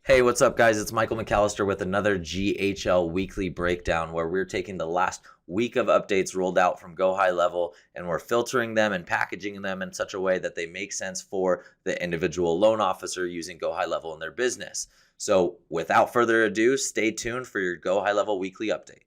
Hey, what's up, guys? It's Michael McAllister with another GHL weekly breakdown where we're taking the last week of updates rolled out from Go High Level and we're filtering them and packaging them in such a way that they make sense for the individual loan officer using Go High Level in their business. So without further ado, stay tuned for your Go High Level weekly update.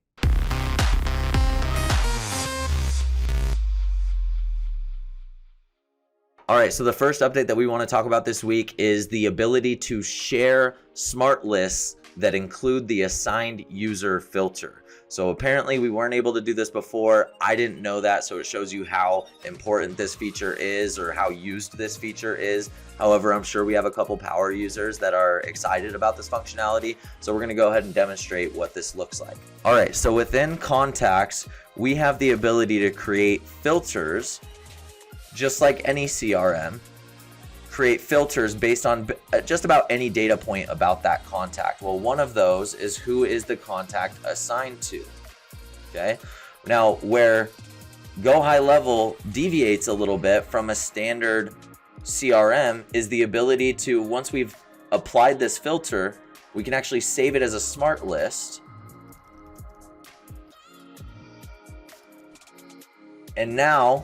All right, so the first update that we want to talk about this week is the ability to share smart lists that include the assigned user filter. So apparently we weren't able to do this before. I didn't know that, so it shows you how important this feature is or how used this feature is. However, I'm sure we have a couple power users that are excited about this functionality, so we're going to go ahead and demonstrate what this looks like. All right, so within contacts, we have the ability to create filters just like any CRM, create filters based on just about any data point about that contact. Well, one of those is who is the contact assigned to, okay? Now, where Go High Level deviates a little bit from a standard CRM is the ability to, once we've applied this filter, we can actually save it as a smart list. And now,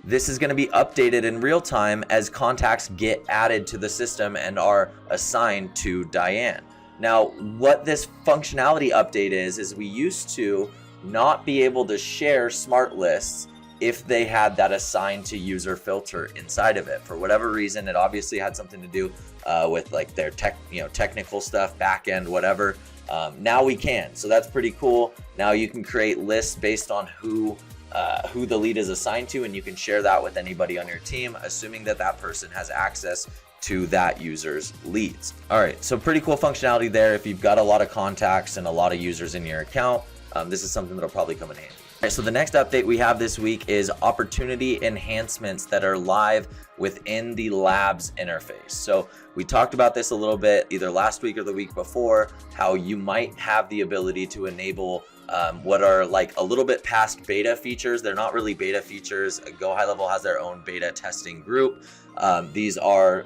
this is going to be updated in real time as contacts get added to the system and are assigned to Diane. Now, what this functionality update is we used to not be able to share smart lists if they had that assigned to user filter inside of it. For whatever reason, it obviously had something to do with like their technical stuff, back end, whatever. Now we can, so that's pretty cool. Now you can create lists based on who the lead is assigned to, and you can share that with anybody on your team, assuming that that person has access to that user's leads. All right, so pretty cool functionality there. If you've got a lot of contacts and a lot of users in your account, this is something that'll probably come in handy. All right, so the next update we have this week is opportunity enhancements that are live within the Labs interface. So we talked about this a little bit either last week or the week before, how you might have the ability to enable what are like a little bit past beta features. They're not really beta features. Go High Level has their own beta testing group. These are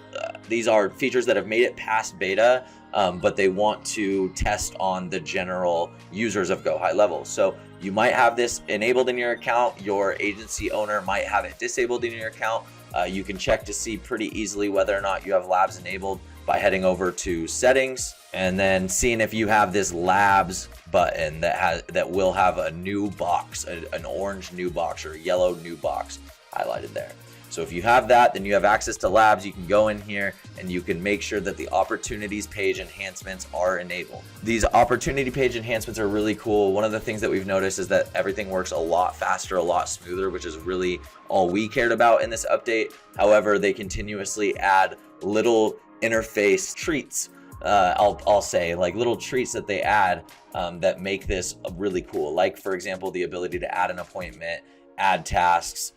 features that have made it past beta, but they want to test on the general users of Go High Level. So you might have this enabled in your account. Your agency owner might have it disabled in your account. You can check to see pretty easily whether or not you have Labs enabled by heading over to settings and then seeing if you have this Labs button that will have a new box, an orange new box or a yellow new box highlighted there. So if you have that, then you have access to Labs. You can go in here and you can make sure that the opportunities page enhancements are enabled. These opportunity page enhancements are really cool. One of the things that we've noticed is that everything works a lot faster, a lot smoother, which is really all we cared about in this update. However, they continuously add little interface treats. I'll say like little treats that they add that make this really cool. Like for example, the ability to add an appointment, add tasks,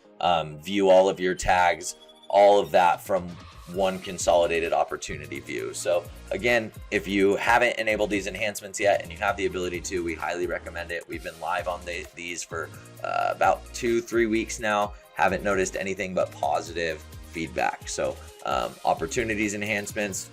view all of your tags, all of that from one consolidated opportunity view. So again, if you haven't enabled these enhancements yet and you have the ability to, we highly recommend it. We've been live on these for about 2-3 weeks now. Haven't noticed anything but positive feedback. So opportunities enhancements,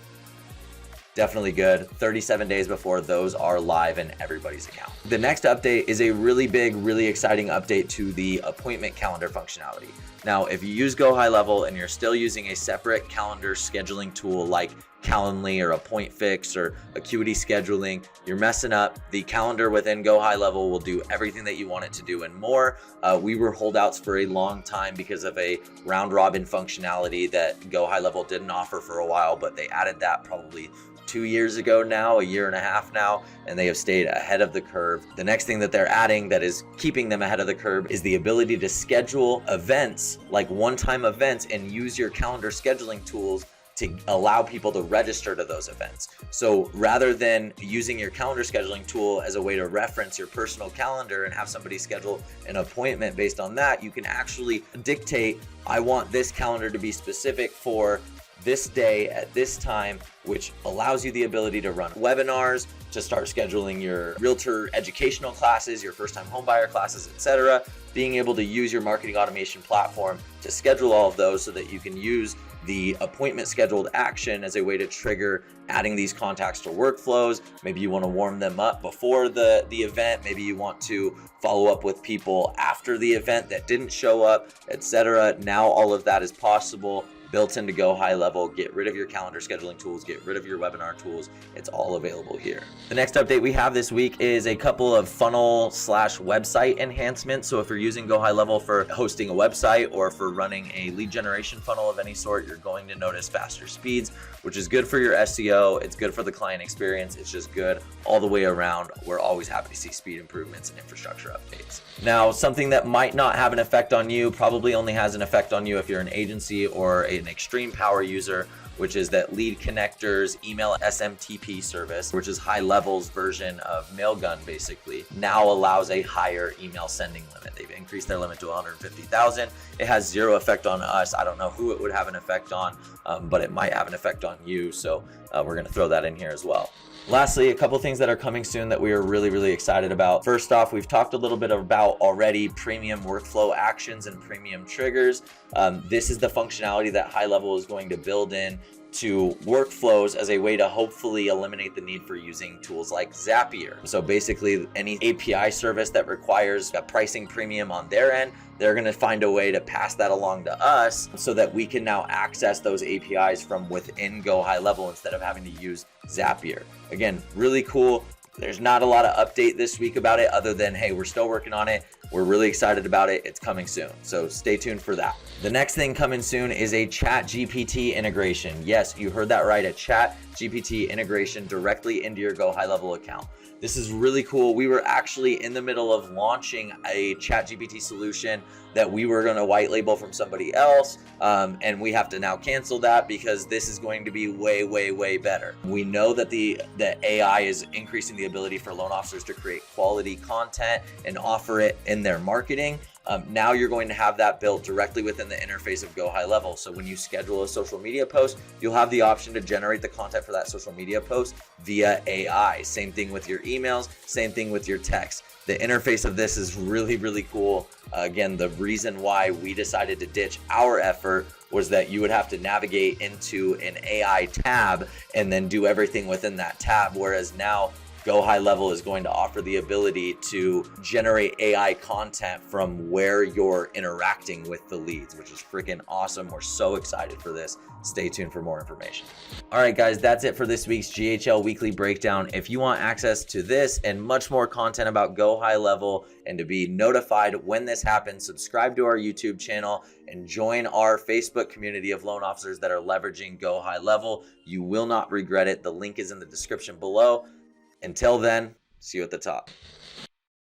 definitely good. 37 days before those are live in everybody's account. The next update is a really big, really exciting update to the appointment calendar functionality. Now, if you use Go High Level and you're still using a separate calendar scheduling tool like Calendly or AppointFix or Acuity Scheduling, you're messing up. The calendar within Go High Level will do everything that you want it to do and more. We were holdouts for a long time because of a round robin functionality that Go High Level didn't offer for a while, but they added that probably 2 years ago now, a year and a half now, and they have stayed ahead of the curve. The next thing that they're adding that is keeping them ahead of the curve is the ability to schedule events, like one-time events, and use your calendar scheduling tools to allow people to register to those events. So rather than using your calendar scheduling tool as a way to reference your personal calendar and have somebody schedule an appointment based on that, you can actually dictate, I want this calendar to be specific for this day at this time, which allows you the ability to run webinars, to start scheduling your realtor educational classes, your first-time homebuyer classes, etc. Being able to use your marketing automation platform to schedule all of those so that you can use the appointment scheduled action as a way to trigger adding these contacts to workflows. Maybe you want to warm them up before the event. Maybe you want to follow up with people after the event that didn't show up, etc. Now all of that is possible, built into Go High Level. Get rid of your calendar scheduling tools, get rid of your webinar tools. It's all available here. The next update we have this week is a couple of funnel/website enhancements. So if you're using Go High Level for hosting a website or for running a lead generation funnel of any sort, you're going to notice faster speeds, which is good for your SEO. It's good for the client experience. It's just good all the way around. We're always happy to see speed improvements and infrastructure updates. Now, something that might not have an effect on you, probably only has an effect on you if you're an agency or an extreme power user, which is that Lead Connector's email SMTP service, which is High Level's version of Mailgun, basically, now allows a higher email sending limit. They've increased their limit to 150,000. It has zero effect on us. I don't know who it would have an effect on, but it might have an effect on you. So we're going to throw that in here as well. Lastly, a couple things that are coming soon that we are really excited about. First off, we've talked a little bit about already premium workflow actions and premium triggers. This is the functionality that High Level is going to build in to workflows as a way to hopefully eliminate the need for using tools like Zapier. So basically, any API service that requires a pricing premium on their end, they're going to find a way to pass that along to us so that we can now access those APIs from within Go High Level instead of having to use Zapier. Again, really cool. There's not a lot of update this week about it other than, hey, we're still working on it. We're really excited about it. It's coming soon. So stay tuned for that. The next thing coming soon is a Chat GPT integration. Yes, you heard that right. A Chat GPT integration directly into your Go High Level account. This is really cool. We were actually in the middle of launching a Chat GPT solution that we were going to white label from somebody else. And we have to now cancel that because this is going to be way better. We know that the AI is increasing the ability for loan officers to create quality content and offer it in their marketing. Now you're going to have that built directly within the interface of Go High Level. So when you schedule a social media post, you'll have the option to generate the content for that social media post via AI. Same thing with your emails, same thing with your text. The interface of this is really cool. Again, the reason why we decided to ditch our effort was that you would have to navigate into an AI tab and then do everything within that tab, whereas now Go High Level is going to offer the ability to generate AI content from where you're interacting with the leads, which is freaking awesome. We're so excited for this. Stay tuned for more information. All right, guys, that's it for this week's GHL Weekly Breakdown. If you want access to this and much more content about Go High Level and to be notified when this happens, subscribe to our YouTube channel and join our Facebook community of loan officers that are leveraging Go High Level. You will not regret it. The link is in the description below. Until then, see you at the top.